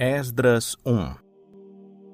Esdras 1.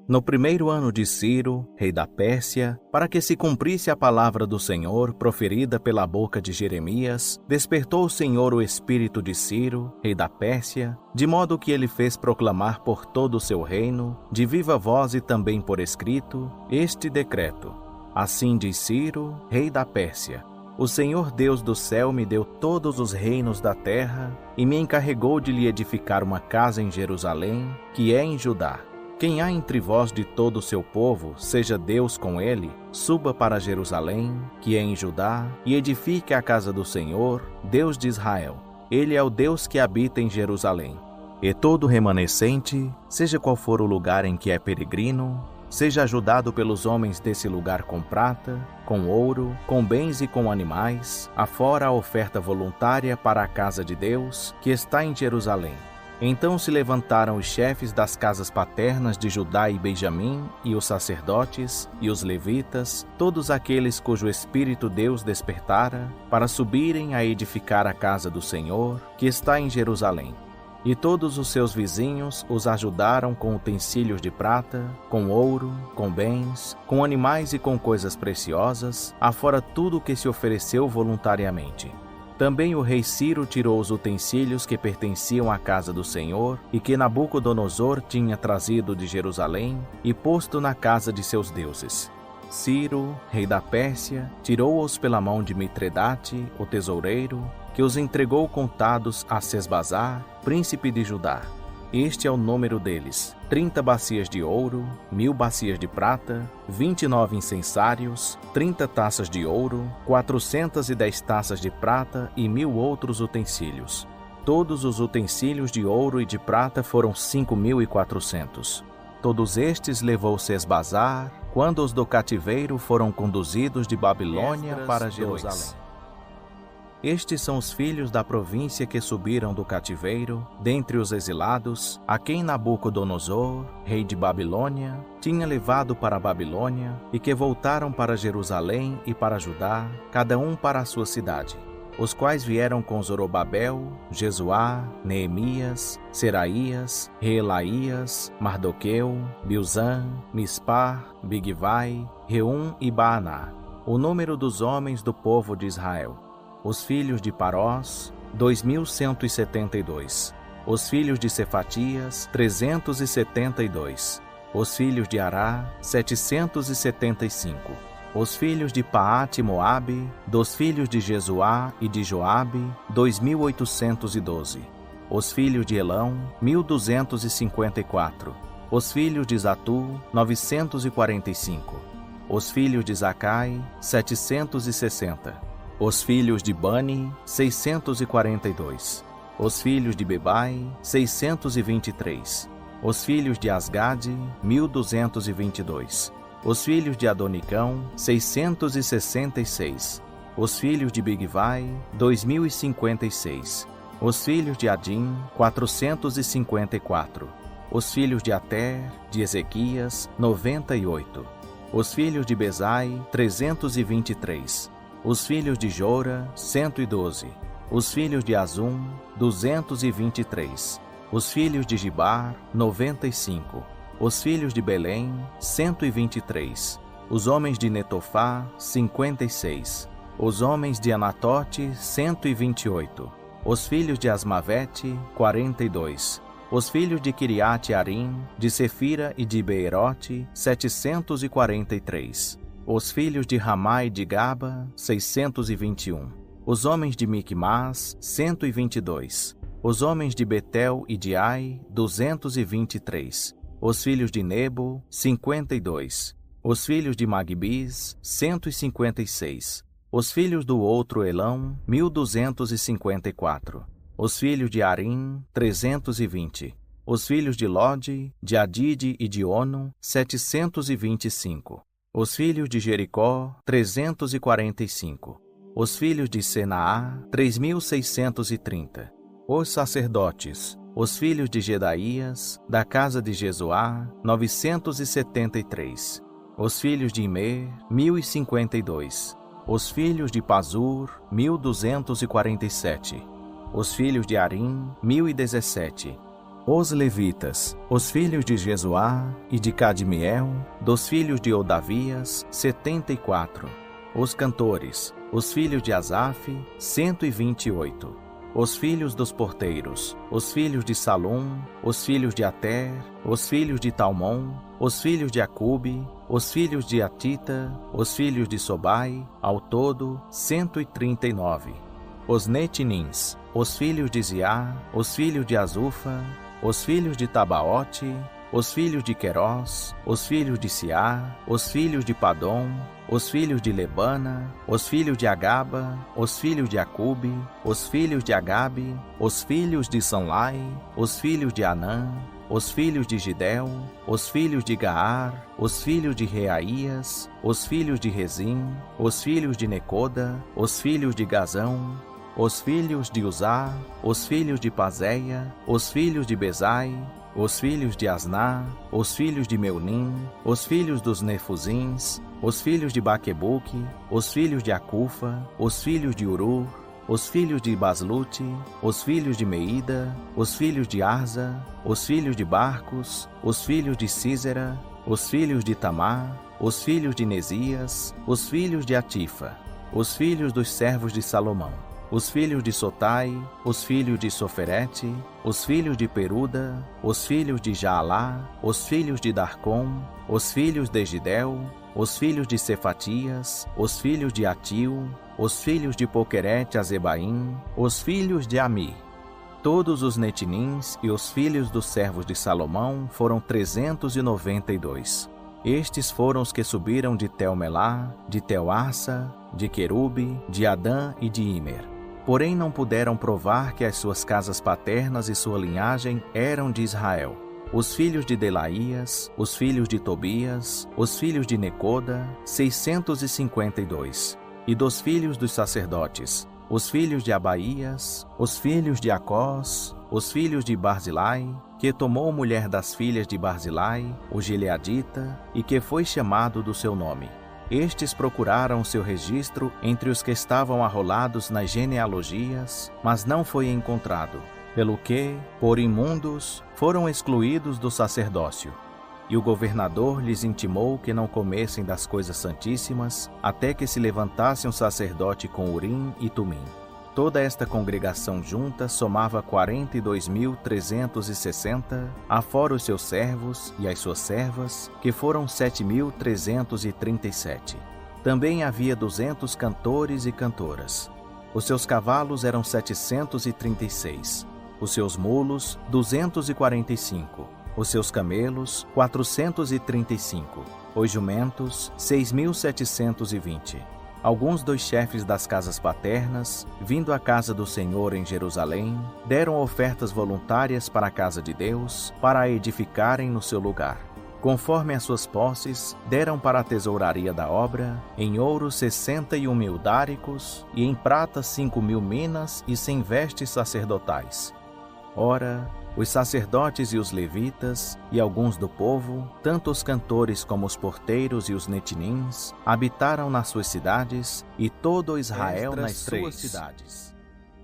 No primeiro ano de Ciro, rei da Pérsia, para que se cumprisse a palavra do Senhor proferida pela boca de Jeremias, despertou o Senhor o espírito de Ciro, rei da Pérsia, de modo que ele fez proclamar por todo o seu reino, de viva voz e também por escrito, este decreto. Assim diz Ciro, rei da Pérsia: o Senhor Deus do céu me deu todos os reinos da terra e me encarregou de lhe edificar uma casa em Jerusalém, que é em Judá. Quem há entre vós de todo o seu povo, seja Deus com ele, suba para Jerusalém, que é em Judá, e edifique a casa do Senhor, Deus de Israel. Ele é o Deus que habita em Jerusalém. E todo remanescente, seja qual for o lugar em que é peregrino, seja ajudado pelos homens desse lugar com prata, com ouro, com bens e com animais, afora a oferta voluntária para a casa de Deus, que está em Jerusalém. Então se levantaram os chefes das casas paternas de Judá e Benjamim, e os sacerdotes, e os levitas, todos aqueles cujo espírito Deus despertara, para subirem a edificar a casa do Senhor, que está em Jerusalém. E todos os seus vizinhos os ajudaram com utensílios de prata, com ouro, com bens, com animais e com coisas preciosas, afora tudo o que se ofereceu voluntariamente. Também o rei Ciro tirou os utensílios que pertenciam à casa do Senhor e que Nabucodonosor tinha trazido de Jerusalém e posto na casa de seus deuses. Ciro, rei da Pérsia, tirou-os pela mão de Mitredate, o tesoureiro, que os entregou contados a Sesbazar, príncipe de Judá. Este é o número deles: 30 bacias de ouro, 1000 bacias de prata, 29 incensários, 30 taças de ouro, 410 taças de prata e 1000 outros utensílios. Todos os utensílios de ouro e de prata foram 5.400. Todos estes levou Sesbazar, quando os do cativeiro foram conduzidos de Babilônia para Jerusalém. Estes são os filhos da província que subiram do cativeiro, dentre os exilados, a quem Nabucodonosor, rei de Babilônia, tinha levado para a Babilônia, e que voltaram para Jerusalém e para Judá, cada um para a sua cidade, os quais vieram com Zorobabel, Jesuá, Neemias, Seraías, Reelaías, Mardoqueu, Bilzã, Mispar, Bigvai, Reum e Baaná, o número dos homens do povo de Israel. Os filhos de Parós, 2.172. Os filhos de Cefatias, 372. Os filhos de Ará, 775. Os filhos de Paate Moabe, dos filhos de Jesuá e de Joabe, 2.812. Os filhos de Elão, 1.254. Os filhos de Zatu, 945. Os filhos de Zacai, 760. Os filhos de Bani, 642. Os filhos de Bebai, 623. Os filhos de Asgade, 1.222. Os filhos de Adonicão, 666. Os filhos de Bigvai, 2.056. Os filhos de Adim, 454. Os filhos de Ater, de Ezequias, 98. Os filhos de Bezai, 323. Os filhos de Jora, 112. Os filhos de Azum, 223. Os filhos de Gibar, 95. Os filhos de Belém, 123. Os homens de Netofá, 56. Os homens de Anatote, 128. Os filhos de Asmavete, 42. Os filhos de Kiriate Arim, de Sefira e de Beerote, 743. Os filhos de Ramá e de Gaba, 621. Os homens de Micmas, 122. Os homens de Betel e de Ai, 223. Os filhos de Nebo, 52. Os filhos de Magbis, 156. Os filhos do outro Elão, 1.254. Os filhos de Arim, 320. Os filhos de Lode, de Adide e de Ono, 725. Os filhos de Jericó, 345. Os filhos de Senaá, 3.630. Os sacerdotes, os filhos de Gedaías, da casa de Jesuá, 973. Os filhos de Imer, 1.052. Os filhos de Pazur, 1.247. Os filhos de Arim, 1.017. Os levitas, os filhos de Jesuá e de Cadmiel, dos filhos de Odavias, 74. Os cantores, os filhos de Asaf, 128. Os filhos dos porteiros, os filhos de Salum, os filhos de Ater, os filhos de Talmon, os filhos de Acube, os filhos de Atita, os filhos de Sobai, ao todo 139. Os netinins, os filhos de Ziá, os filhos de Azufa, os filhos de Tabaote, os filhos de Querós, os filhos de Siá, os filhos de Padom, os filhos de Lebana, os filhos de Agaba, os filhos de Acube, os filhos de Agabe, os filhos de Sanlai, os filhos de Anã, os filhos de Gidel, os filhos de Gaar, os filhos de Reaías, os filhos de Rezim, os filhos de Necoda, os filhos de Gazão, os filhos de Uzá, os filhos de Pazéia, os filhos de Bezai, os filhos de Asná, os filhos de Meunim, os filhos dos Nefuzins, os filhos de Baquebuque, os filhos de Acufa, os filhos de Urur, os filhos de Baslute, os filhos de Meida, os filhos de Arza, os filhos de Barcos, os filhos de Císera, os filhos de Tamar, os filhos de Nesias, os filhos de Atifa, os filhos dos servos de Salomão, os filhos de Sotai, os filhos de Soferete, os filhos de Peruda, os filhos de Jaalá, os filhos de Darcom, os filhos de Gidel, os filhos de Cefatias, os filhos de Atil, os filhos de Poquerete Azebaim, os filhos de Ami. Todos os netinins e os filhos dos servos de Salomão foram 392. Estes foram os que subiram de Tel-Melá, de Tel-Arsa, de Querube, de Adã e de Imer. Porém não puderam provar que as suas casas paternas e sua linhagem eram de Israel. Os filhos de Delaías, os filhos de Tobias, os filhos de Necoda, 652. E dos filhos dos sacerdotes, os filhos de Abaías, os filhos de Acós, os filhos de Barzilai, que tomou mulher das filhas de Barzilai, o gileadita, e que foi chamado do seu nome. Estes procuraram seu registro entre os que estavam arrolados nas genealogias, mas não foi encontrado, pelo que, por imundos, foram excluídos do sacerdócio. E o governador lhes intimou que não comessem das coisas santíssimas, até que se levantasse um sacerdote com Urim e Tumim. Toda esta congregação junta somava 42.360, afora os seus servos e as suas servas, que foram 7.337. Também havia 200 cantores e cantoras. Os seus cavalos eram 736, os seus mulos 245, os seus camelos 435, os jumentos 6.720. Alguns dos chefes das casas paternas, vindo à casa do Senhor em Jerusalém, deram ofertas voluntárias para a casa de Deus, para a edificarem no seu lugar. Conforme as suas posses, deram para a tesouraria da obra, em ouro 61.000 dáricos, e em prata 5.000 minas e 100 vestes sacerdotais. Ora, os sacerdotes e os levitas, e alguns do povo, tanto os cantores como os porteiros e os netinins, habitaram nas suas cidades, e todo Israel nas suas cidades.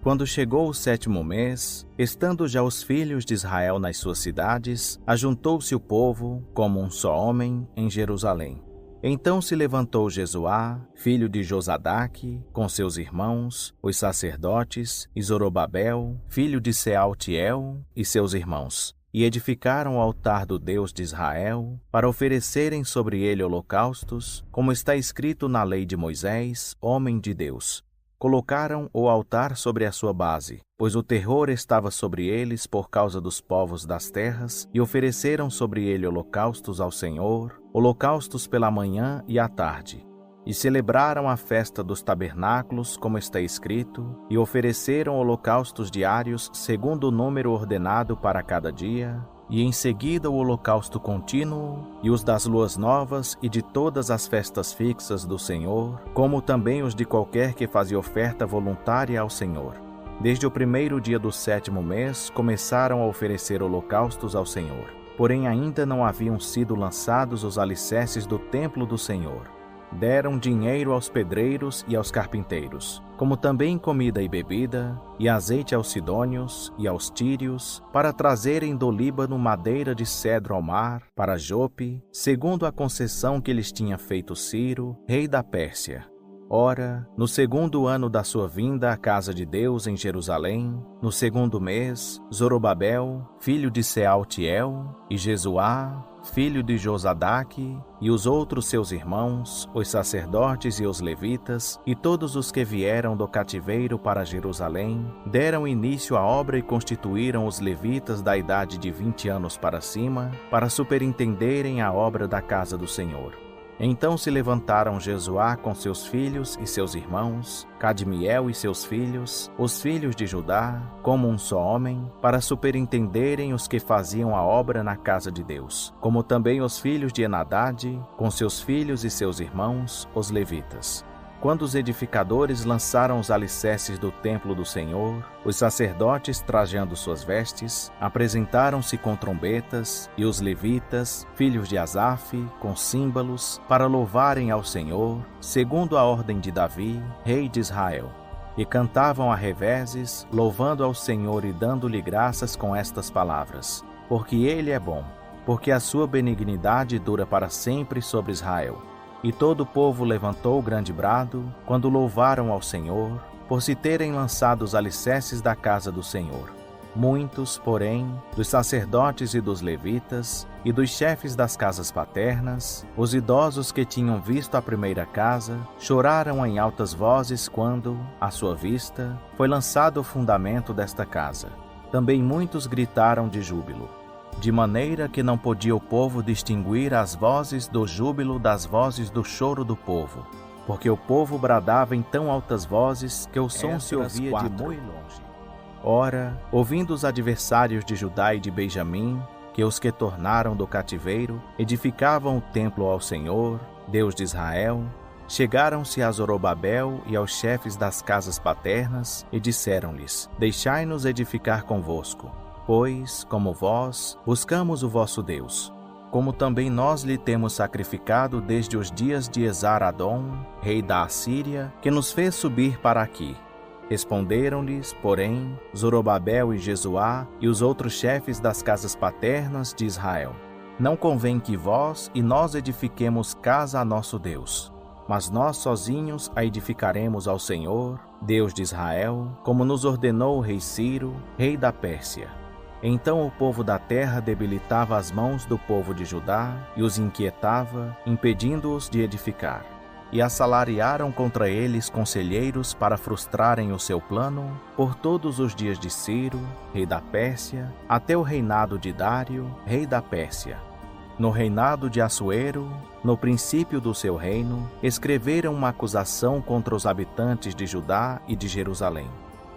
Quando chegou o 7º mês, estando já os filhos de Israel nas suas cidades, ajuntou-se o povo, como um só homem, em Jerusalém. Então se levantou Jesuá, filho de Josadaque, com seus irmãos, os sacerdotes, e Zorobabel, filho de Sealtiel, e seus irmãos, e edificaram o altar do Deus de Israel, para oferecerem sobre ele holocaustos, como está escrito na lei de Moisés, homem de Deus. Colocaram o altar sobre a sua base, pois o terror estava sobre eles por causa dos povos das terras, e ofereceram sobre ele holocaustos ao Senhor, holocaustos pela manhã e à tarde. E celebraram a festa dos tabernáculos, como está escrito, e ofereceram holocaustos diários segundo o número ordenado para cada dia, e em seguida o holocausto contínuo, e os das luas novas e de todas as festas fixas do Senhor, como também os de qualquer que fazia oferta voluntária ao Senhor. Desde o 1º dia do 7º mês começaram a oferecer holocaustos ao Senhor. Porém ainda não haviam sido lançados os alicerces do templo do Senhor. Deram dinheiro aos pedreiros e aos carpinteiros. como também comida e bebida, e azeite aos sidônios e aos tírios, para trazerem do Líbano madeira de cedro ao mar, para Jope, segundo a concessão que lhes tinha feito Ciro, rei da Pérsia. Ora, no 2º ano da sua vinda à casa de Deus em Jerusalém, no 2º mês, Zorobabel, filho de Sealtiel, e Jesuá, filho de Josadaque, e os outros seus irmãos, os sacerdotes e os levitas, e todos os que vieram do cativeiro para Jerusalém, deram início à obra e constituíram os levitas da idade de 20 anos para cima, para superintenderem a obra da casa do Senhor. Então se levantaram Jesuá com seus filhos e seus irmãos, Cadmiel e seus filhos, os filhos de Judá, como um só homem, para superintenderem os que faziam a obra na casa de Deus, como também os filhos de Enadade, com seus filhos e seus irmãos, os levitas. Quando os edificadores lançaram os alicerces do templo do Senhor, os sacerdotes, trajando suas vestes, apresentaram-se com trombetas, e os levitas, filhos de Asaf, com símbolos, para louvarem ao Senhor, segundo a ordem de Davi, rei de Israel. E cantavam a revezes, louvando ao Senhor e dando-lhe graças com estas palavras: porque Ele é bom, porque a sua benignidade dura para sempre sobre Israel. E todo o povo levantou grande brado, quando louvaram ao Senhor, por se terem lançado os alicerces da casa do Senhor. Muitos, porém, dos sacerdotes e dos levitas, e dos chefes das casas paternas, os idosos que tinham visto a primeira casa, choraram em altas vozes quando, à sua vista, foi lançado o fundamento desta casa. Também muitos gritaram de júbilo, de maneira que não podia o povo distinguir as vozes do júbilo das vozes do choro do povo, porque o povo bradava em tão altas vozes que o som se ouvia de muito longe. Ora, ouvindo os adversários de Judá e de Benjamim, que os que tornaram do cativeiro edificavam o templo ao Senhor, Deus de Israel, chegaram-se a Zorobabel e aos chefes das casas paternas e disseram-lhes: deixai-nos edificar convosco. Pois, como vós, buscamos o vosso Deus, como também nós lhe temos sacrificado desde os dias de Esar-Adom, rei da Assíria, que nos fez subir para aqui. Responderam-lhes, porém, Zorobabel e Jesuá e os outros chefes das casas paternas de Israel: não convém que vós e nós edifiquemos casa a nosso Deus, mas nós sozinhos a edificaremos ao Senhor, Deus de Israel, como nos ordenou o rei Ciro, rei da Pérsia. Então o povo da terra debilitava as mãos do povo de Judá e os inquietava, impedindo-os de edificar. E assalariaram contra eles conselheiros para frustrarem o seu plano por todos os dias de Ciro, rei da Pérsia, até o reinado de Dário, rei da Pérsia. No reinado de Assuero, no princípio do seu reino, escreveram uma acusação contra os habitantes de Judá e de Jerusalém.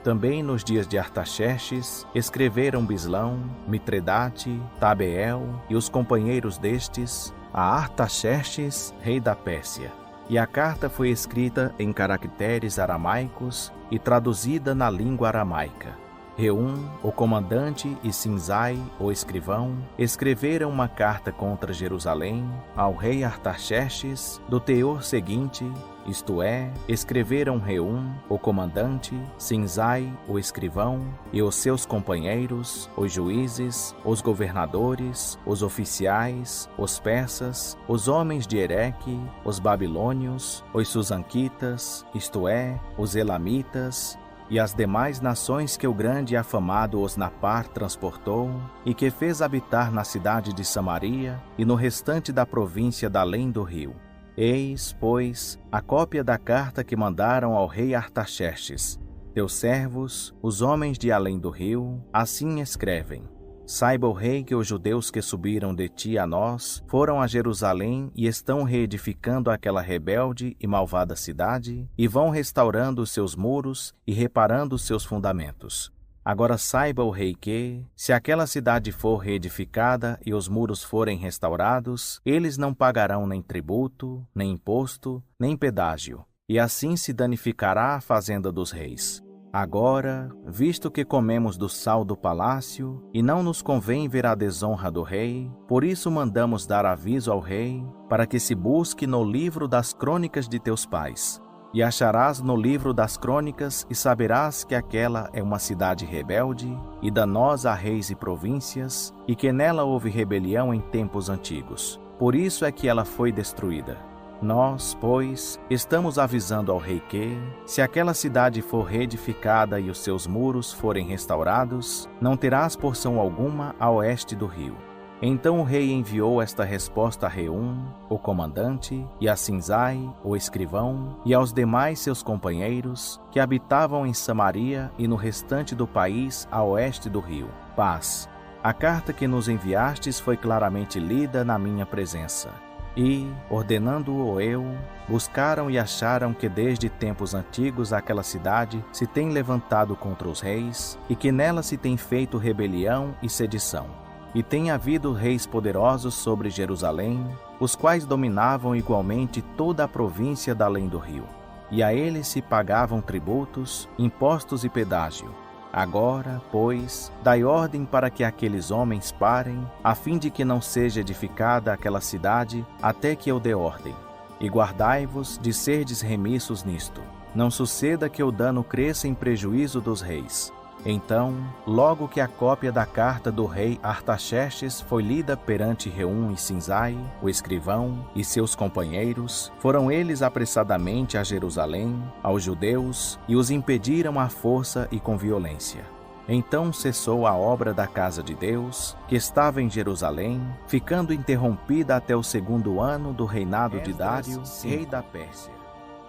Também nos dias de Artaxerxes, escreveram Bislão, Mitredate, Tabeel e os companheiros destes, a Artaxerxes, rei da Pérsia. E a carta foi escrita em caracteres aramaicos e traduzida na língua aramaica. Reum, o comandante, e Sinzai, o escrivão, escreveram uma carta contra Jerusalém ao rei Artaxerxes, do teor seguinte, isto é, escreveram Reum, o comandante, Sinzai, o escrivão, e os seus companheiros, os juízes, os governadores, os oficiais, os persas, os homens de Ereque, os babilônios, os susanquitas, isto é, os elamitas, e as demais nações que o grande e afamado Osnapar transportou, e que fez habitar na cidade de Samaria e no restante da província da além do rio. Eis, pois, a cópia da carta que mandaram ao rei Artaxerxes. Teus servos, os homens de além do rio, assim escrevem: saiba o rei que os judeus que subiram de ti a nós foram a Jerusalém e estão reedificando aquela rebelde e malvada cidade, e vão restaurando os seus muros e reparando os seus fundamentos. Agora saiba o rei que, se aquela cidade for reedificada e os muros forem restaurados, eles não pagarão nem tributo, nem imposto, nem pedágio, e assim se danificará a fazenda dos reis. Agora, visto que comemos do sal do palácio, e não nos convém ver a desonra do rei, por isso mandamos dar aviso ao rei, para que se busque no livro das crônicas de teus pais. E acharás no livro das crônicas, e saberás que aquela é uma cidade rebelde, e danosa a reis e províncias, e que nela houve rebelião em tempos antigos. Por isso é que ela foi destruída. Nós, pois, estamos avisando ao rei que, se aquela cidade for reedificada e os seus muros forem restaurados, não terás porção alguma a oeste do rio. Então o rei enviou esta resposta a Reum, o comandante, e a Sinzai, o escrivão, e aos demais seus companheiros, que habitavam em Samaria e no restante do país a oeste do rio. Paz. A carta que nos enviastes foi claramente lida na minha presença. E, ordenando-o eu, buscaram e acharam que desde tempos antigos aquela cidade se tem levantado contra os reis, e que nela se tem feito rebelião e sedição. E tem havido reis poderosos sobre Jerusalém, os quais dominavam igualmente toda a província da além do rio. E a eles se pagavam tributos, impostos e pedágio. Agora, pois, dai ordem para que aqueles homens parem, a fim de que não seja edificada aquela cidade, até que eu dê ordem. E guardai-vos de serdes remissos nisto. Não suceda que o dano cresça em prejuízo dos reis. Então, logo que a cópia da carta do rei Artaxerxes foi lida perante Reum e Sinzai, o escrivão, e seus companheiros, foram eles apressadamente a Jerusalém, aos judeus, e os impediram à força e com violência. Então cessou a obra da casa de Deus, que estava em Jerusalém, ficando interrompida até o 2º ano do reinado de Dário, rei da Pérsia.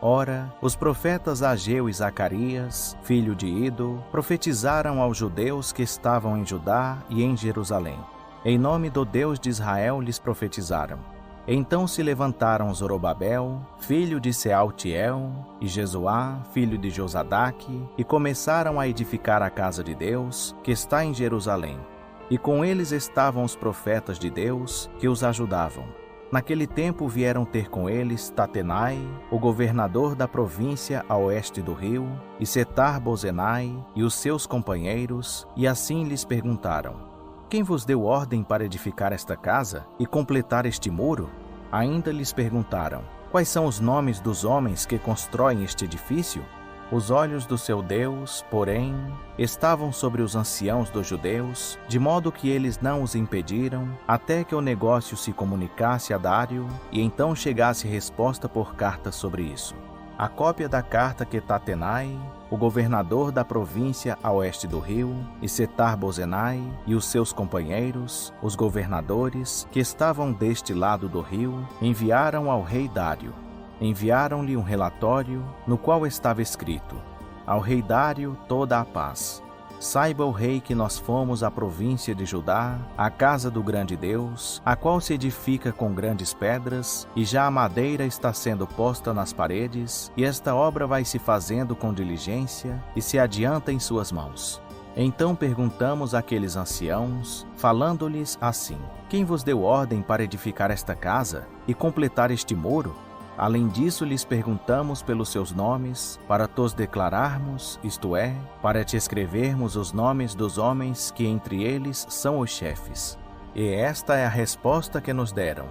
Ora, os profetas Ageu e Zacarias, filho de Ido, profetizaram aos judeus que estavam em Judá e em Jerusalém. Em nome do Deus de Israel lhes profetizaram. Então se levantaram Zorobabel, filho de Sealtiel, e Jesuá, filho de Josadaque, e começaram a edificar a casa de Deus, que está em Jerusalém. E com eles estavam os profetas de Deus, que os ajudavam. Naquele tempo vieram ter com eles Tatenai, o governador da província a oeste do rio, e Setar-Bozenai e os seus companheiros, e assim lhes perguntaram: Quem vos deu ordem para edificar esta casa e completar este muro? Ainda lhes perguntaram: Quais são os nomes dos homens que constroem este edifício? Os olhos do seu Deus, porém, estavam sobre os anciãos dos judeus, de modo que eles não os impediram, até que o negócio se comunicasse a Dário, e então chegasse resposta por carta sobre isso. A cópia da carta que Tatenai, o governador da província a oeste do rio, e Setar-Bozenai e os seus companheiros, os governadores, que estavam deste lado do rio, enviaram ao rei Dário. Enviaram-lhe um relatório, no qual estava escrito: Ao rei Dário toda a paz. Saiba o rei que nós fomos à província de Judá, à casa do grande Deus, a qual se edifica com grandes pedras, e já a madeira está sendo posta nas paredes, e esta obra vai se fazendo com diligência, e se adianta em suas mãos. Então perguntamos àqueles anciãos, falando-lhes assim: Quem vos deu ordem para edificar esta casa e completar este muro? Além disso, lhes perguntamos pelos seus nomes, para tos declararmos, isto é, para te escrevermos os nomes dos homens que entre eles são os chefes. E esta é a resposta que nos deram: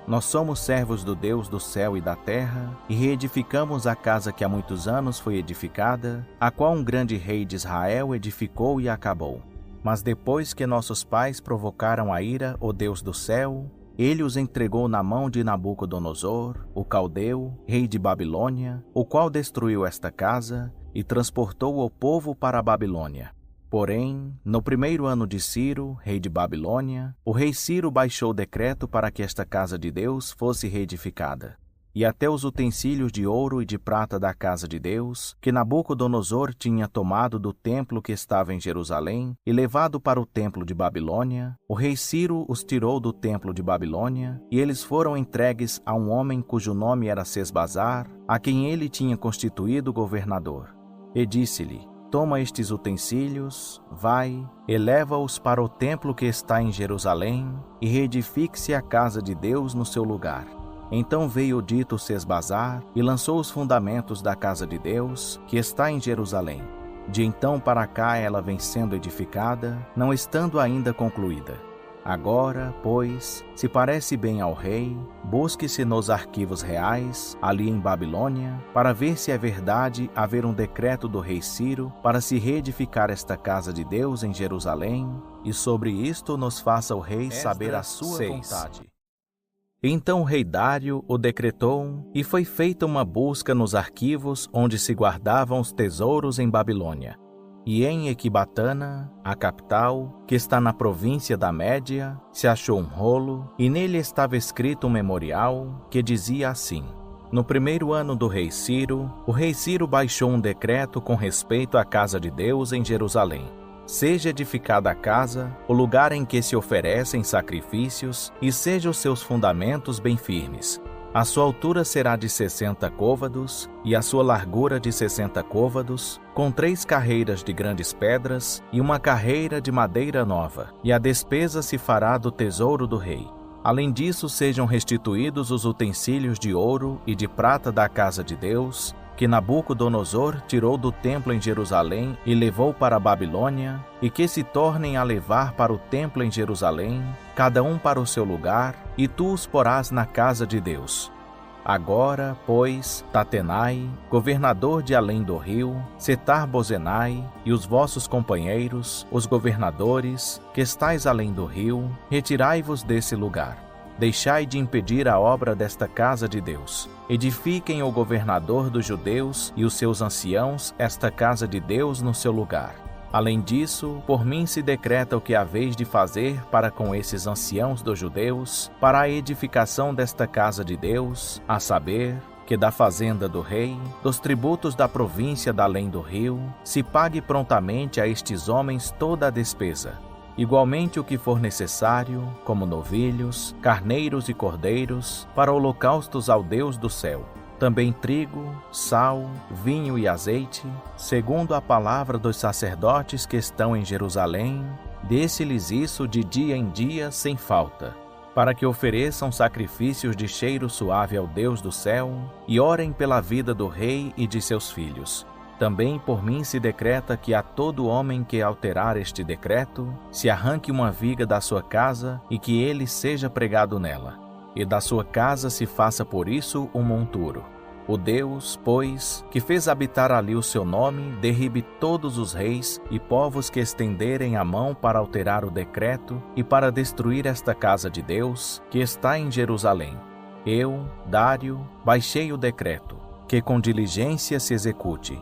Nós somos servos do Deus do céu e da terra, e reedificamos a casa que há muitos anos foi edificada, a qual um grande rei de Israel edificou e acabou. Mas depois que nossos pais provocaram a ira, o Deus do céu, ele os entregou na mão de Nabucodonosor, o caldeu, rei de Babilônia, o qual destruiu esta casa e transportou o povo para a Babilônia. Porém, no 1º ano de Ciro, rei de Babilônia, o rei Ciro baixou decreto para que esta casa de Deus fosse reedificada. E até os utensílios de ouro e de prata da casa de Deus, que Nabucodonosor tinha tomado do templo que estava em Jerusalém e levado para o templo de Babilônia, o rei Ciro os tirou do templo de Babilônia, e eles foram entregues a um homem cujo nome era Sesbazar, a quem ele tinha constituído governador. E disse-lhe: Toma estes utensílios, vai, eleva-os para o templo que está em Jerusalém, e reedifique-se a casa de Deus no seu lugar. Então veio o dito Sesbazar e lançou os fundamentos da casa de Deus, que está em Jerusalém. De então para cá ela vem sendo edificada, não estando ainda concluída. Agora, pois, se parece bem ao rei, busque-se nos arquivos reais, ali em Babilônia, para ver se é verdade haver um decreto do rei Ciro para se reedificar esta casa de Deus em Jerusalém, e sobre isto nos faça o rei saber a sua vontade. Então o rei Dário o decretou, e foi feita uma busca nos arquivos onde se guardavam os tesouros em Babilônia. E em Equibatana, a capital, que está na província da Média, se achou um rolo, e nele estava escrito um memorial que dizia assim: No primeiro ano do rei Ciro, o rei Ciro baixou um decreto com respeito à casa de Deus em Jerusalém. Seja edificada a casa, o lugar em que se oferecem sacrifícios, e sejam os seus fundamentos bem firmes. A sua altura será de 60 côvados, e a sua largura de 60 côvados, com 3 carreiras de grandes pedras, e uma carreira de madeira nova, e a despesa se fará do tesouro do rei. Além disso, sejam restituídos os utensílios de ouro e de prata da casa de Deus, que Nabucodonosor tirou do templo em Jerusalém e levou para a Babilônia, e que se tornem a levar para o templo em Jerusalém, cada um para o seu lugar, e tu os porás na casa de Deus. Agora, pois, Tatenai, governador de além do rio, Setar-Bozenai, e os vossos companheiros, os governadores, que estais além do rio, retirai-vos desse lugar. Deixai de impedir a obra desta casa de Deus. Edifiquem o governador dos judeus e os seus anciãos esta casa de Deus no seu lugar. Além disso, por mim se decreta o que haveis de fazer para com esses anciãos dos judeus, para a edificação desta casa de Deus, a saber, que da fazenda do rei, dos tributos da província da além do rio, se pague prontamente a estes homens toda a despesa. Igualmente o que for necessário, como novilhos, carneiros e cordeiros, para holocaustos ao Deus do céu. Também trigo, sal, vinho e azeite, segundo a palavra dos sacerdotes que estão em Jerusalém, desse-lhes isso de dia em dia sem falta, para que ofereçam sacrifícios de cheiro suave ao Deus do céu e orem pela vida do rei e de seus filhos. Também por mim se decreta que a todo homem que alterar este decreto, se arranque uma viga da sua casa e que ele seja pregado nela, e da sua casa se faça por isso um monturo. O Deus, pois, que fez habitar ali o seu nome, derribe todos os reis e povos que estenderem a mão para alterar o decreto e para destruir esta casa de Deus, que está em Jerusalém. Eu, Dário, baixei o decreto, que com diligência se execute.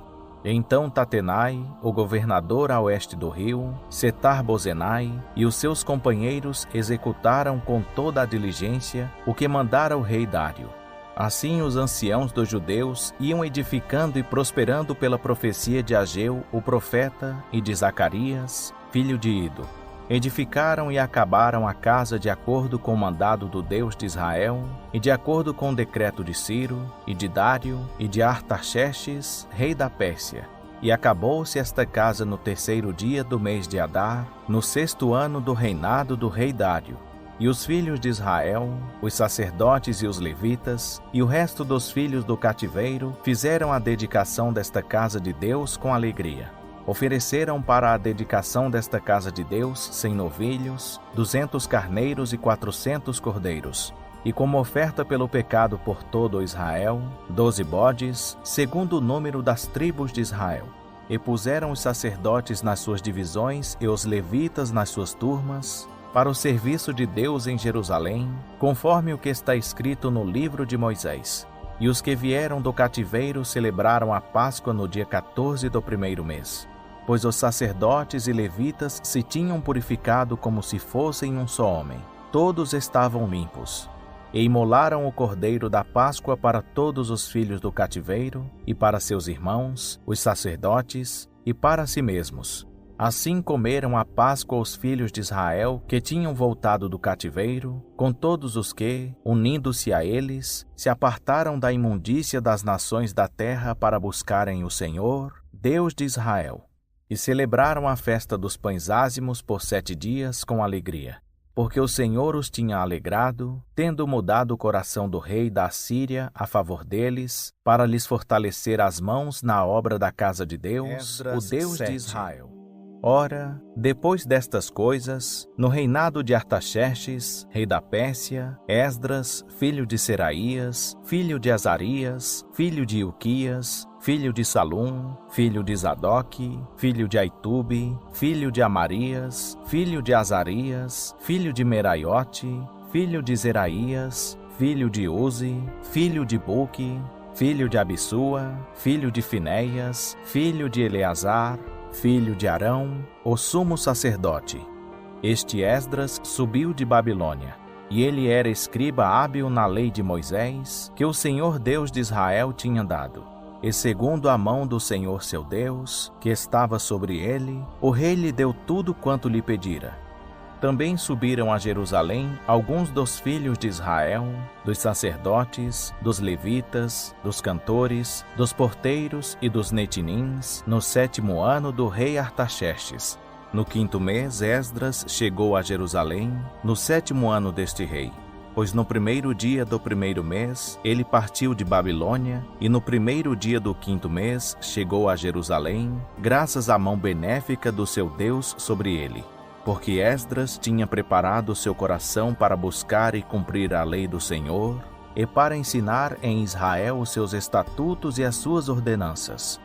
Então Tatenai, o governador a oeste do rio, Setar-Bozenai e os seus companheiros executaram com toda a diligência o que mandara o rei Dário. Assim os anciãos dos judeus iam edificando e prosperando pela profecia de Ageu, o profeta, e de Zacarias, filho de Ido. Edificaram e acabaram a casa de acordo com o mandado do Deus de Israel, e de acordo com o decreto de Ciro, e de Dário, e de Artaxerxes, rei da Pérsia. E acabou-se esta casa no 3º dia do mês de Adar, no 6º ano do reinado do rei Dário. E os filhos de Israel, os sacerdotes e os levitas, e o resto dos filhos do cativeiro, fizeram a dedicação desta casa de Deus com alegria. Ofereceram para a dedicação desta casa de Deus 100 novilhos, 200 carneiros e 400 cordeiros. E como oferta pelo pecado por todo Israel, 12 bodes, segundo o número das tribos de Israel. E puseram os sacerdotes nas suas divisões e os levitas nas suas turmas, para o serviço de Deus em Jerusalém, conforme o que está escrito no livro de Moisés. E os que vieram do cativeiro celebraram a Páscoa no dia 14 do 1º mês. Pois os sacerdotes e levitas se tinham purificado como se fossem um só homem. Todos estavam limpos. E imolaram o cordeiro da Páscoa para todos os filhos do cativeiro, e para seus irmãos, os sacerdotes, e para si mesmos. Assim comeram a Páscoa os filhos de Israel que tinham voltado do cativeiro, com todos os que, unindo-se a eles, se apartaram da imundícia das nações da terra para buscarem o Senhor, Deus de Israel. E celebraram a festa dos pães ázimos por 7 dias com alegria, porque o Senhor os tinha alegrado, tendo mudado o coração do rei da Assíria a favor deles, para lhes fortalecer as mãos na obra da casa de Deus, o Deus de Israel. Ora, depois destas coisas, no reinado de Artaxerxes, rei da Pérsia, Esdras, filho de Seraías, filho de Azarias, filho de Ilquias, filho de Salum, filho de Zadoque, filho de Aitube, filho de Amarias, filho de Azarias, filho de Meraiote, filho de Zeraías, filho de Uzi, filho de Buque, filho de Abissua, filho de Finéias, filho de Eleazar, filho de Arão, o sumo sacerdote. Este Esdras subiu de Babilônia, e ele era escriba hábil na lei de Moisés, que o Senhor Deus de Israel tinha dado. E segundo a mão do Senhor seu Deus, que estava sobre ele, o rei lhe deu tudo quanto lhe pedira. Também subiram a Jerusalém alguns dos filhos de Israel, dos sacerdotes, dos levitas, dos cantores, dos porteiros e dos netinins, no 7º ano do rei Artaxerxes. No 5º mês, Esdras chegou a Jerusalém, no 7º ano deste rei. Pois no 1º dia do 1º mês, ele partiu de Babilônia, e no 1º dia do 5º mês, chegou a Jerusalém, graças à mão benéfica do seu Deus sobre ele. Porque Esdras tinha preparado seu coração para buscar e cumprir a lei do Senhor, e para ensinar em Israel os seus estatutos e as suas ordenanças.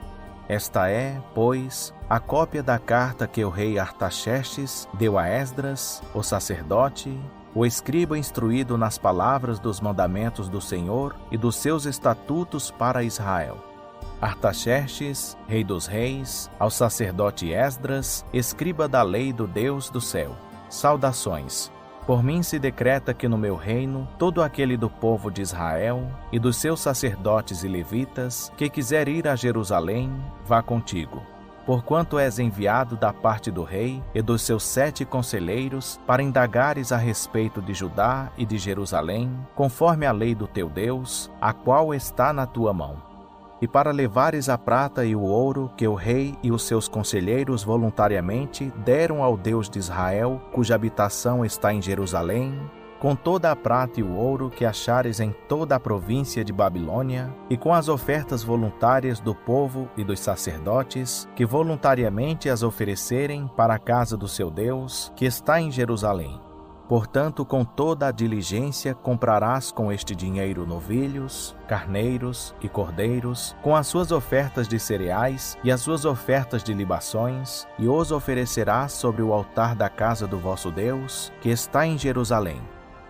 Esta é, pois, a cópia da carta que o rei Artaxerxes deu a Esdras, o sacerdote, o escriba instruído nas palavras dos mandamentos do Senhor e dos seus estatutos para Israel. Artaxerxes, rei dos reis, ao sacerdote Esdras, escriba da lei do Deus do céu. Saudações. Por mim se decreta que no meu reino, todo aquele do povo de Israel e dos seus sacerdotes e levitas, que quiser ir a Jerusalém, vá contigo. Porquanto és enviado da parte do rei e dos seus 7 conselheiros, para indagares a respeito de Judá e de Jerusalém, conforme a lei do teu Deus, a qual está na tua mão. E para levares a prata e o ouro que o rei e os seus conselheiros voluntariamente deram ao Deus de Israel, cuja habitação está em Jerusalém, com toda a prata e o ouro que achares em toda a província de Babilônia, e com as ofertas voluntárias do povo e dos sacerdotes, que voluntariamente as oferecerem para a casa do seu Deus, que está em Jerusalém. Portanto, com toda a diligência comprarás com este dinheiro novilhos, carneiros e cordeiros, com as suas ofertas de cereais e as suas ofertas de libações, e os oferecerás sobre o altar da casa do vosso Deus, que está em Jerusalém.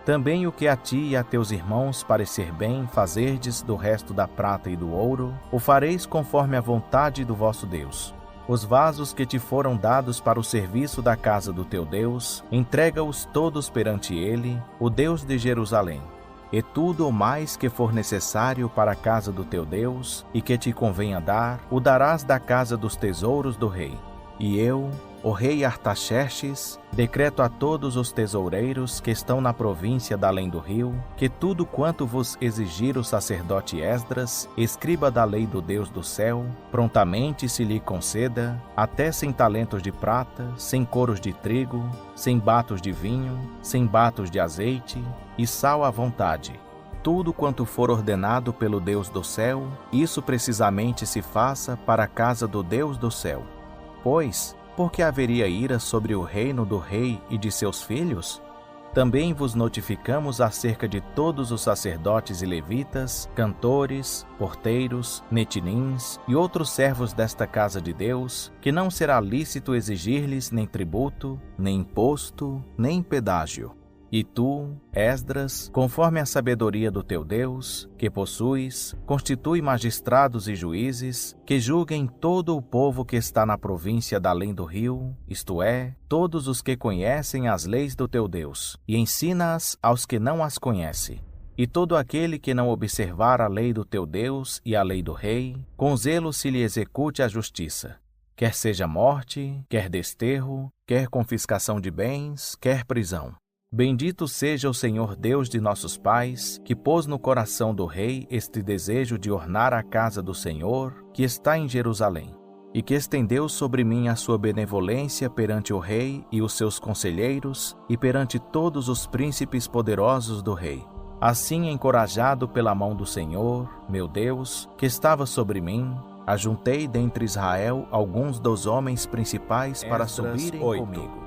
Também o que a ti e a teus irmãos parecer bem fazerdes do resto da prata e do ouro, o fareis conforme a vontade do vosso Deus. Os vasos que te foram dados para o serviço da casa do teu Deus, entrega-os todos perante ele, o Deus de Jerusalém. E tudo o mais que for necessário para a casa do teu Deus, e que te convenha dar, o darás da casa dos tesouros do rei. E eu, o rei Artaxerxes, decreto a todos os tesoureiros que estão na província da além do rio, que tudo quanto vos exigir o sacerdote Esdras, escriba da lei do Deus do céu, prontamente se lhe conceda, até 100 talentos de prata, 100 coros de trigo, 100 batos de vinho, 100 batos de azeite, e sal à vontade. Tudo quanto for ordenado pelo Deus do céu, isso precisamente se faça para a casa do Deus do céu. Pois, porque haveria ira sobre o reino do rei e de seus filhos? Também vos notificamos acerca de todos os sacerdotes e levitas, cantores, porteiros, netinins e outros servos desta casa de Deus, que não será lícito exigir-lhes nem tributo, nem imposto, nem pedágio. E tu, Esdras, conforme a sabedoria do teu Deus, que possuis, constitui magistrados e juízes, que julguem todo o povo que está na província da além do rio, isto é, todos os que conhecem as leis do teu Deus, e ensina-as aos que não as conhecem. E todo aquele que não observar a lei do teu Deus e a lei do rei, com zelo se lhe execute a justiça. Quer seja morte, quer desterro, quer confiscação de bens, quer prisão. Bendito seja o Senhor Deus de nossos pais, que pôs no coração do rei este desejo de ornar a casa do Senhor, que está em Jerusalém, e que estendeu sobre mim a sua benevolência perante o rei e os seus conselheiros, e perante todos os príncipes poderosos do rei. Assim, encorajado pela mão do Senhor, meu Deus, que estava sobre mim, Ajuntei dentre Israel alguns dos homens principais para subirem comigo.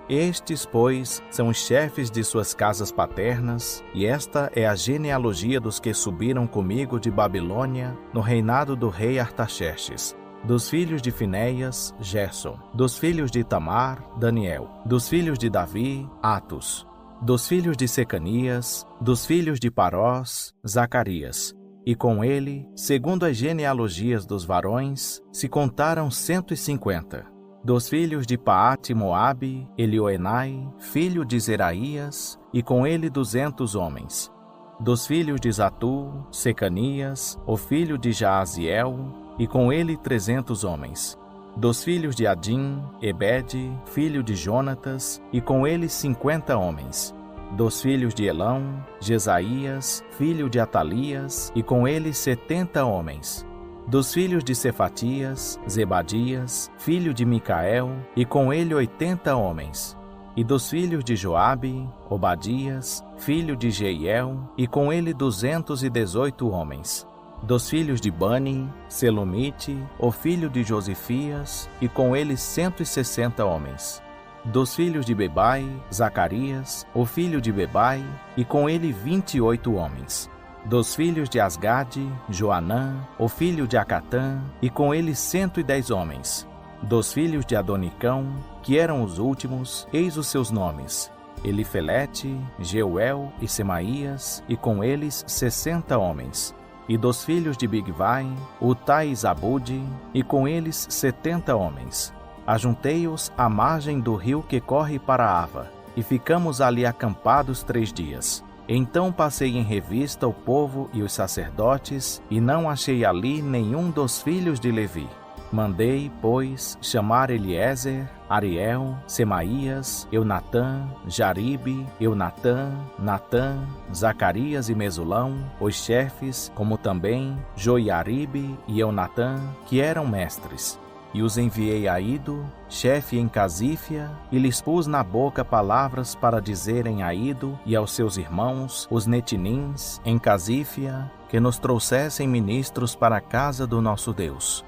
Estes, pois, são os chefes de suas casas paternas, e esta é a genealogia dos que subiram comigo de Babilônia, no reinado do rei Artaxerxes. Dos filhos de Finéias, Gerson. Dos filhos de Itamar, Daniel. Dos filhos de Davi, Atos. Dos filhos de Secanias, dos filhos de Parós, Zacarias. E com ele, segundo as genealogias dos varões, se contaram 150. Dos filhos de Paate-Moabe, Elioenai, filho de Zeraías, e com ele 200 homens. Dos filhos de Zatu, Secanias, o filho de Jaaziel, e com ele 300 homens. Dos filhos de Adim, Ebede, filho de Jonatas, e com ele 50 homens. Dos filhos de Elão, Jesaías, filho de Atalias, e com ele 70 homens. Dos filhos de Cefatias, Zebadias, filho de Micael, e com ele 80 homens. E dos filhos de Joabe, Obadias, filho de Jeiel, e com ele 218 homens. Dos filhos de Bani, Selomite, o filho de Josifias, e com ele 160 homens. Dos filhos de Bebai, Zacarias, o filho de Bebai, e com ele 28 homens. Dos filhos de Asgade, Joanã, o filho de Acatã, e com ele 110 homens. Dos filhos de Adonicão, que eram os últimos, eis os seus nomes: Elifelete, Jeuel e Semaías, e com eles 60 homens. E dos filhos de Bigvai, Utai e Zabude, e com eles 70 homens. Ajuntei-os à margem do rio que corre para Ava, e ficamos ali acampados 3 dias. Então passei em revista o povo e os sacerdotes, e não achei ali nenhum dos filhos de Levi. Mandei, pois, chamar Eliezer, Ariel, Semaías, Eunatã, Jaribe, Eunatã, Natã, Zacarias e Mesulão, os chefes, como também Joiaribe e Eunatã, que eram mestres. E os enviei a Ido, chefe em Casífia, e lhes pus na boca palavras para dizerem a Ido e aos seus irmãos, os netinins, em Casífia, que nos trouxessem ministros para a casa do nosso Deus.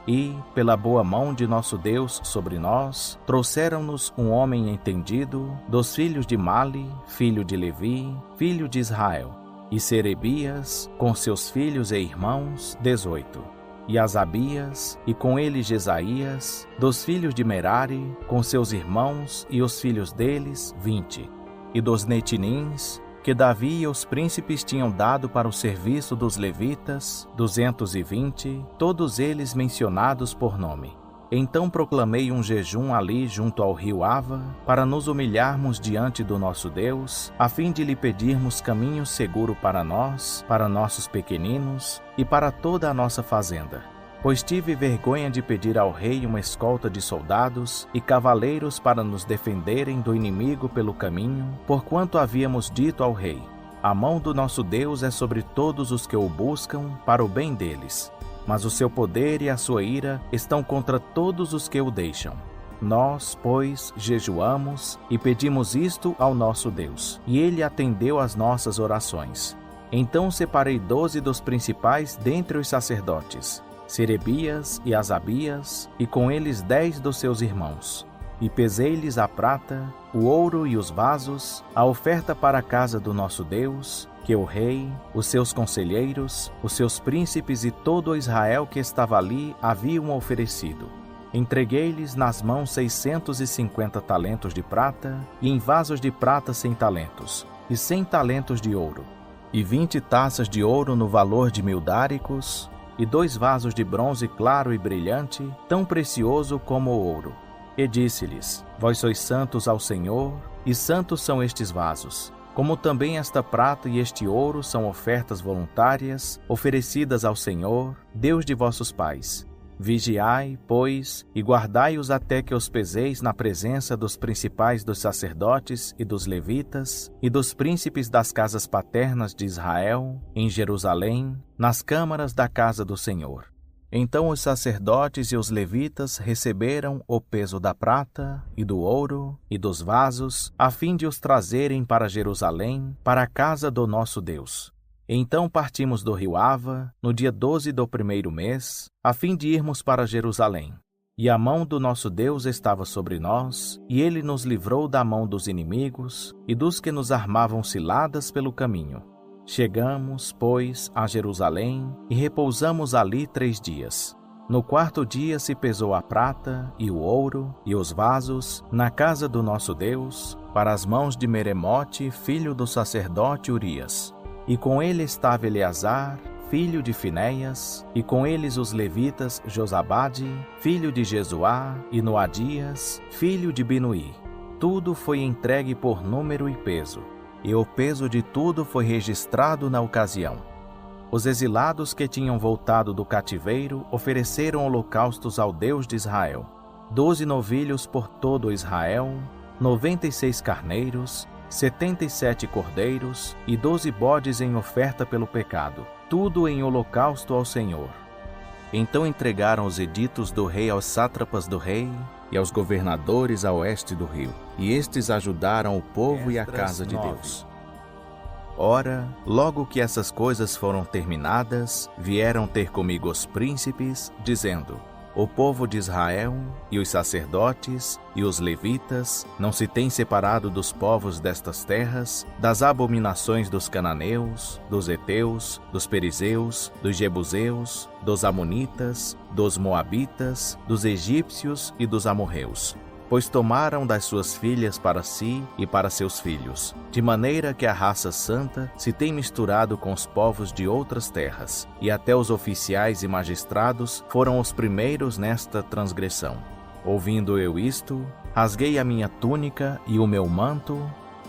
E, pela boa mão de nosso Deus sobre nós, trouxeram-nos um homem entendido, dos filhos de Mali, filho de Levi, filho de Israel, e Serebias, com seus filhos e irmãos, 18. E Asabias, e com ele Jesaías, dos filhos de Merari, com seus irmãos e os filhos deles, 20. E dos netinins, que Davi e os príncipes tinham dado para o serviço dos levitas, 220, todos eles mencionados por nome. Então proclamei um jejum ali junto ao rio Ava, para nos humilharmos diante do nosso Deus, a fim de lhe pedirmos caminho seguro para nós, para nossos pequeninos e para toda a nossa fazenda. Pois tive vergonha de pedir ao rei uma escolta de soldados e cavaleiros para nos defenderem do inimigo pelo caminho, porquanto havíamos dito ao rei: a mão do nosso Deus é sobre todos os que o buscam para o bem deles. Mas o seu poder e a sua ira estão contra todos os que o deixam. Nós, pois, jejuamos e pedimos isto ao nosso Deus, e ele atendeu às nossas orações. Então separei 12 dos principais dentre os sacerdotes, Serebias e Asabias, e com eles 10 dos seus irmãos. E pesei-lhes a prata, o ouro e os vasos, a oferta para a casa do nosso Deus, que o rei, os seus conselheiros, os seus príncipes e todo Israel que estava ali haviam oferecido. Entreguei-lhes nas mãos 650 talentos de prata, e em vasos de prata 100 talentos, e 100 talentos de ouro, e 20 taças de ouro no valor de 1000 dáricos, e 2 vasos de bronze claro e brilhante, tão precioso como o ouro. E disse-lhes: vós sois santos ao Senhor, e santos são estes vasos. Como também esta prata e este ouro são ofertas voluntárias, oferecidas ao Senhor, Deus de vossos pais. Vigiai, pois, e guardai-os até que os peseis na presença dos principais dos sacerdotes e dos levitas, e dos príncipes das casas paternas de Israel, em Jerusalém, nas câmaras da casa do Senhor. Então os sacerdotes e os levitas receberam o peso da prata, e do ouro, e dos vasos, a fim de os trazerem para Jerusalém, para a casa do nosso Deus. Então partimos do rio Ava, no dia 12 do 1º mês, a fim de irmos para Jerusalém. E a mão do nosso Deus estava sobre nós, e ele nos livrou da mão dos inimigos e dos que nos armavam ciladas pelo caminho. Chegamos, pois, a Jerusalém e repousamos ali 3 dias. No 4º dia se pesou a prata e o ouro e os vasos na casa do nosso Deus, para as mãos de Meremote, filho do sacerdote Urias. E com ele estava Eleazar, filho de Finéias, e com eles os levitas Josabade, filho de Jesuá, e Noadias, filho de Binuí. Tudo foi entregue por número e peso, e o peso de tudo foi registrado na ocasião. Os exilados que tinham voltado do cativeiro ofereceram holocaustos ao Deus de Israel: 12 novilhos por todo Israel, 96 carneiros, 77 cordeiros e 12 bodes em oferta pelo pecado, tudo em holocausto ao Senhor. Então entregaram os editos do rei aos sátrapas do rei e aos governadores a oeste do rio, e estes ajudaram o povo e a casa de Deus. Ora, logo que essas coisas foram terminadas, vieram ter comigo os príncipes, dizendo: o povo de Israel, e os sacerdotes, e os levitas, não se têm separado dos povos destas terras, das abominações dos cananeus, dos heteus, dos perizeus, dos jebuseus, dos amonitas, dos moabitas, dos egípcios e dos amorreus. Pois tomaram das suas filhas para si e para seus filhos, de maneira que a raça santa se tem misturado com os povos de outras terras, e até os oficiais e magistrados foram os primeiros nesta transgressão. Ouvindo eu isto, rasguei a minha túnica e o meu manto,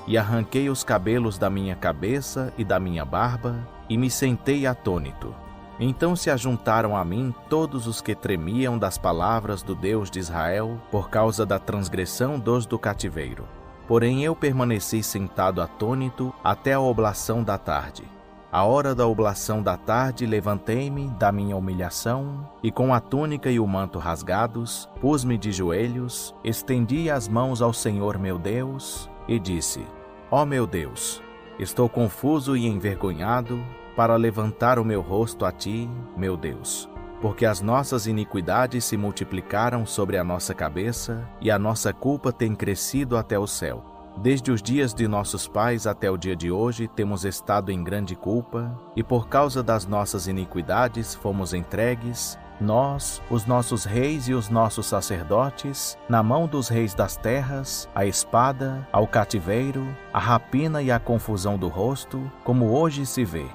e arranquei os cabelos da minha cabeça e da minha barba, e me sentei atônito. Então se ajuntaram a mim todos os que tremiam das palavras do Deus de Israel por causa da transgressão dos do cativeiro. Porém eu permaneci sentado atônito até a oblação da tarde. À hora da oblação da tarde levantei-me da minha humilhação e com a túnica e o manto rasgados, pus-me de joelhos, estendi as mãos ao Senhor meu Deus e disse: ó meu Deus, estou confuso e envergonhado para levantar o meu rosto a ti, meu Deus, porque as nossas iniquidades se multiplicaram sobre a nossa cabeça e a nossa culpa tem crescido até o céu. Desde os dias de nossos pais até o dia de hoje temos estado em grande culpa, e por causa das nossas iniquidades fomos entregues, nós, os nossos reis e os nossos sacerdotes, na mão dos reis das terras, à espada, ao cativeiro, à rapina e à confusão do rosto, como hoje se vê.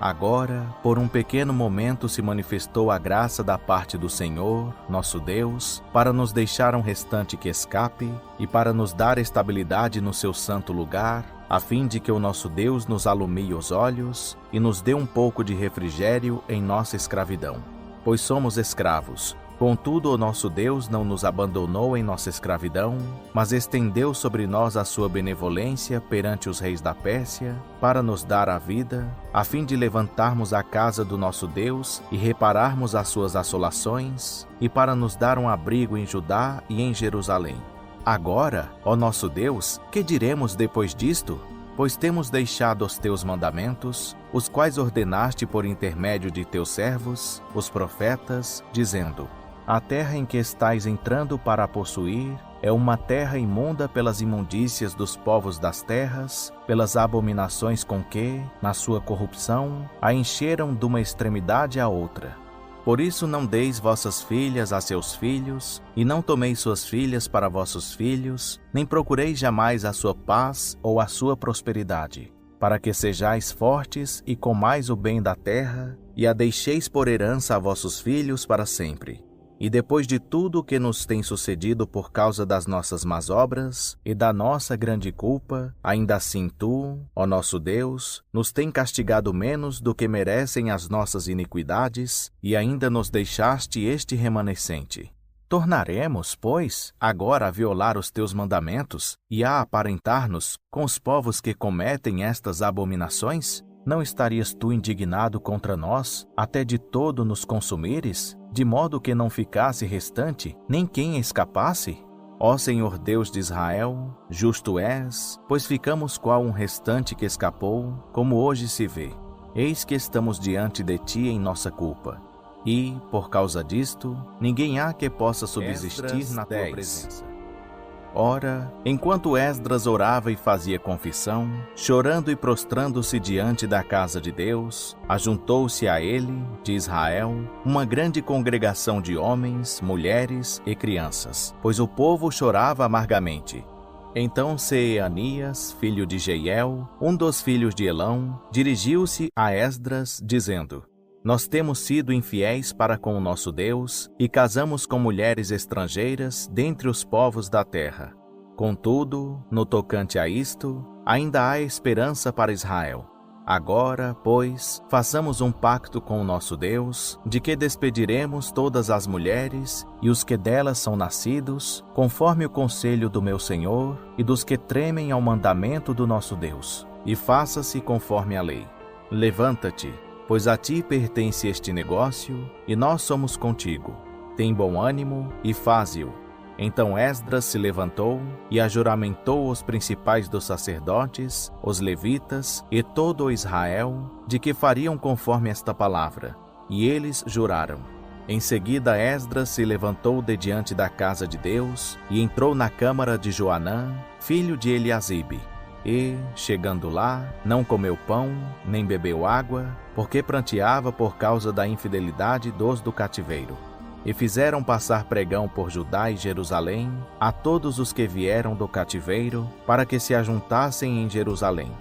Agora, por um pequeno momento se manifestou a graça da parte do Senhor, nosso Deus, para nos deixar um restante que escape e para nos dar estabilidade no seu santo lugar, a fim de que o nosso Deus nos alumie os olhos e nos dê um pouco de refrigério em nossa escravidão. Pois somos escravos. Contudo, o nosso Deus não nos abandonou em nossa escravidão, mas estendeu sobre nós a sua benevolência perante os reis da Pérsia, para nos dar a vida, a fim de levantarmos a casa do nosso Deus e repararmos as suas assolações, e para nos dar um abrigo em Judá e em Jerusalém. Agora, ó nosso Deus, que diremos depois disto? Pois temos deixado os teus mandamentos, os quais ordenaste por intermédio de teus servos, os profetas, dizendo: a terra em que estais entrando para a possuir é uma terra imunda pelas imundícias dos povos das terras, pelas abominações com que, na sua corrupção, a encheram de uma extremidade à outra. Por isso não deis vossas filhas a seus filhos, e não tomeis suas filhas para vossos filhos, nem procureis jamais a sua paz ou a sua prosperidade, para que sejais fortes e comais o bem da terra, e a deixeis por herança a vossos filhos para sempre. E depois de tudo o que nos tem sucedido por causa das nossas más obras e da nossa grande culpa, ainda assim tu, ó nosso Deus, nos tem castigado menos do que merecem as nossas iniquidades, e ainda nos deixaste este remanescente. Tornaremos, pois, agora a violar os teus mandamentos e a aparentar-nos com os povos que cometem estas abominações? Não estarias tu indignado contra nós, até de todo nos consumires, de modo que não ficasse restante, nem quem escapasse? Ó Senhor Deus de Israel, justo és, pois ficamos qual um restante que escapou, como hoje se vê. Eis que estamos diante de ti em nossa culpa, e, por causa disto, ninguém há que possa subsistir na tua presença. Ora, enquanto Esdras orava e fazia confissão, chorando e prostrando-se diante da casa de Deus, ajuntou-se a ele, de Israel, uma grande congregação de homens, mulheres e crianças, pois o povo chorava amargamente. Então Seanias, filho de Jeiel, um dos filhos de Elão, dirigiu-se a Esdras, dizendo: Nós temos sido infiéis para com o nosso Deus e casamos com mulheres estrangeiras dentre os povos da terra. Contudo, no tocante a isto, ainda há esperança para Israel. Agora, pois, façamos um pacto com o nosso Deus, de que despediremos todas as mulheres e os que delas são nascidos, conforme o conselho do meu Senhor e dos que tremem ao mandamento do nosso Deus, e faça-se conforme a lei. Levanta-te, pois a ti pertence este negócio, e nós somos contigo. Tem bom ânimo e faze-o. Então Esdras se levantou e ajuramentou os principais dos sacerdotes, os levitas e todo o Israel, de que fariam conforme esta palavra. E eles juraram. Em seguida Esdras se levantou de diante da casa de Deus e entrou na câmara de Joanã, filho de Eliasibe. E, chegando lá, não comeu pão, nem bebeu água, porque pranteava por causa da infidelidade dos do cativeiro. E fizeram passar pregão por Judá e Jerusalém a todos os que vieram do cativeiro, para que se ajuntassem em Jerusalém,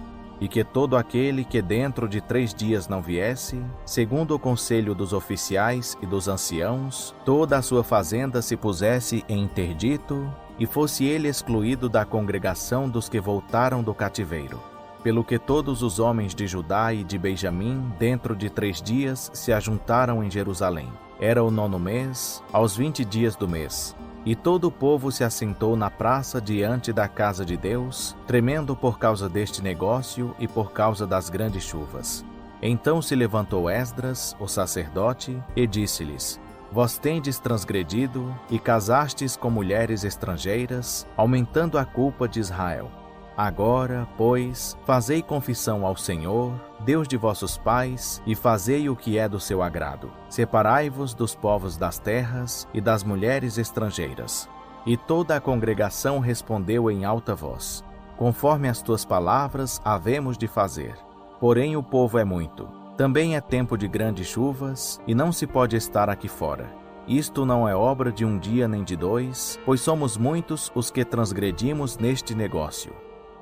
e que todo aquele que dentro de 3 dias não viesse, segundo o conselho dos oficiais e dos anciãos, toda a sua fazenda se pusesse em interdito, e fosse ele excluído da congregação dos que voltaram do cativeiro. Pelo que todos os homens de Judá e de Benjamim, dentro de 3 dias, se ajuntaram em Jerusalém. Era o 9º mês, aos 20 dias do mês. E todo o povo se assentou na praça diante da casa de Deus, tremendo por causa deste negócio e por causa das grandes chuvas. Então se levantou Esdras, o sacerdote, e disse-lhes: Vós tendes transgredido e casastes com mulheres estrangeiras, aumentando a culpa de Israel. Agora, pois, fazei confissão ao Senhor, Deus de vossos pais, e fazei o que é do seu agrado. Separai-vos dos povos das terras e das mulheres estrangeiras. E toda a congregação respondeu em alta voz: Conforme as tuas palavras havemos de fazer. Porém o povo é muito. Também é tempo de grandes chuvas, e não se pode estar aqui fora. Isto não é obra de um dia nem de 2, pois somos muitos os que transgredimos neste negócio.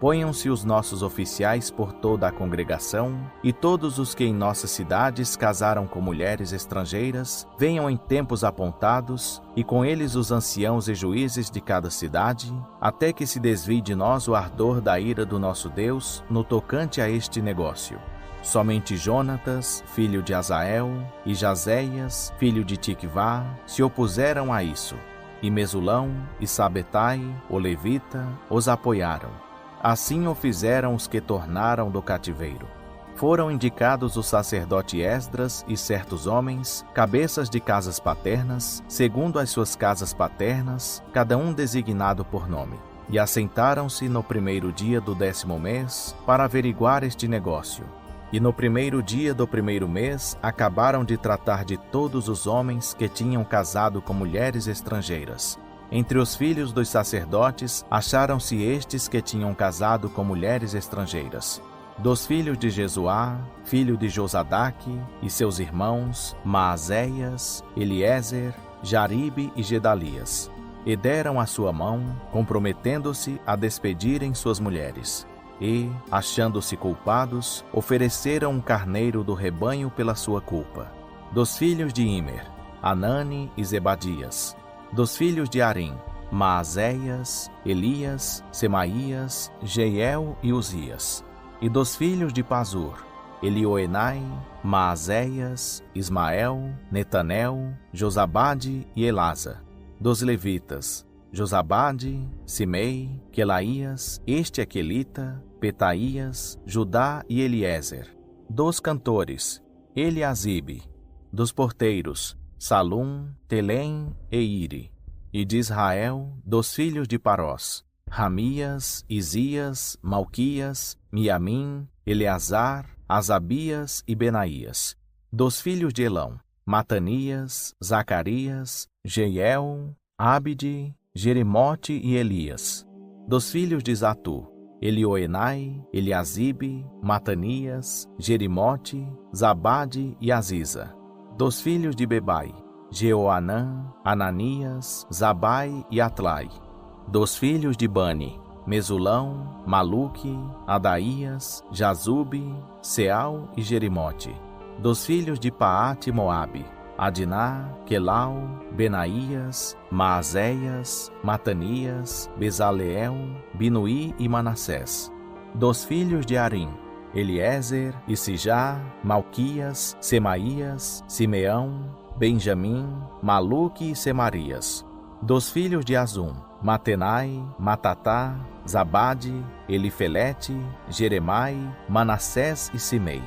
Ponham-se os nossos oficiais por toda a congregação, e todos os que em nossas cidades casaram com mulheres estrangeiras, venham em tempos apontados, e com eles os anciãos e juízes de cada cidade, até que se desvie de nós o ardor da ira do nosso Deus no tocante a este negócio. Somente Jonatas, filho de Azael, e Jazéias, filho de Tiquvá, se opuseram a isso, e Mesulão e Sabetai, o levita, os apoiaram. Assim o fizeram os que tornaram do cativeiro. Foram indicados o sacerdote Esdras e certos homens, cabeças de casas paternas, segundo as suas casas paternas, cada um designado por nome. E assentaram-se no 1º dia do 10º mês, para averiguar este negócio. E no 1º dia do 1º mês, acabaram de tratar de todos os homens que tinham casado com mulheres estrangeiras. Entre os filhos dos sacerdotes, acharam-se estes que tinham casado com mulheres estrangeiras. Dos filhos de Jesuá, filho de Josadaque, e seus irmãos, Maazéias, Eliezer, Jaribe e Gedalias. E deram a sua mão, comprometendo-se a despedirem suas mulheres. E, achando-se culpados, ofereceram um carneiro do rebanho pela sua culpa. Dos filhos de Imer, Anani e Zebadias. Dos filhos de Arim, Maazéias, Elias, Semaías, Jeiel e Uzias. E dos filhos de Pazur, Elioenai, Maazéias, Ismael, Netanel, Josabade e Elasa. Dos levitas, Josabade, Simei, Quelaías, este é Quelita, Petaías, Judá e Eliezer. Dos cantores, Eliasibe. Dos porteiros, Salum, Telém e Iri. E de Israel, dos filhos de Parós, Ramias, Isias, Malquias, Miamim, Eleazar, Asabias e Benaías. Dos filhos de Elão: Matanias, Zacarias, Jeiel, Abide, Jeremote e Elias. Dos filhos de Zatu: Elioenai, Eliasibe, Matanias, Jerimote, Zabade e Aziza. Dos filhos de Bebai: Jeoanã, Ananias, Zabai e Atlai. Dos filhos de Bani: Mesulão, Maluque, Adaías, Jazube, Seal e Jerimote. Dos filhos de Paate Moabe: Adiná, Quelau, Benaías, Maazéias, Matanias, Bezaleel, Binuí e Manassés. Dos filhos de Arim: Eliezer, Isijá, Malquias, Semaías, Simeão, Benjamim, Maluque e Semarias. Dos filhos de Azum: Matenai, Matatá, Zabade, Elifelete, Jeremai, Manassés e Simei.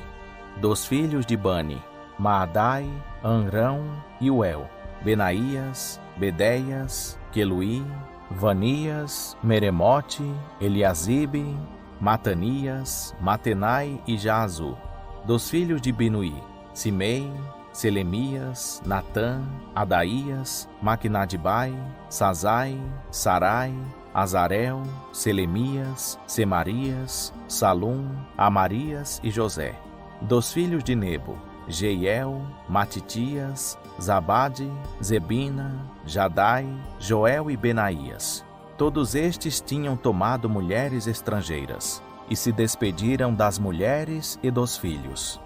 Dos filhos de Bani: Maadai, Anrão e Uel, Benaías, Bedeias, Queluí, Vanias, Meremote, Eliasibe, Matanias, Matenai e Jaazu. Dos filhos de Binuí: Simei, Selemias, Natã, Adaías, Maquinadibai, Sazai, Sarai, Azarel, Selemias, Semarias, Salum, Amarias e José. Dos filhos de Nebo: Jeiel, Matitias, Zabade, Zebina, Jadai, Joel e Benaías. Todos estes tinham tomado mulheres estrangeiras, e se despediram das mulheres e dos filhos.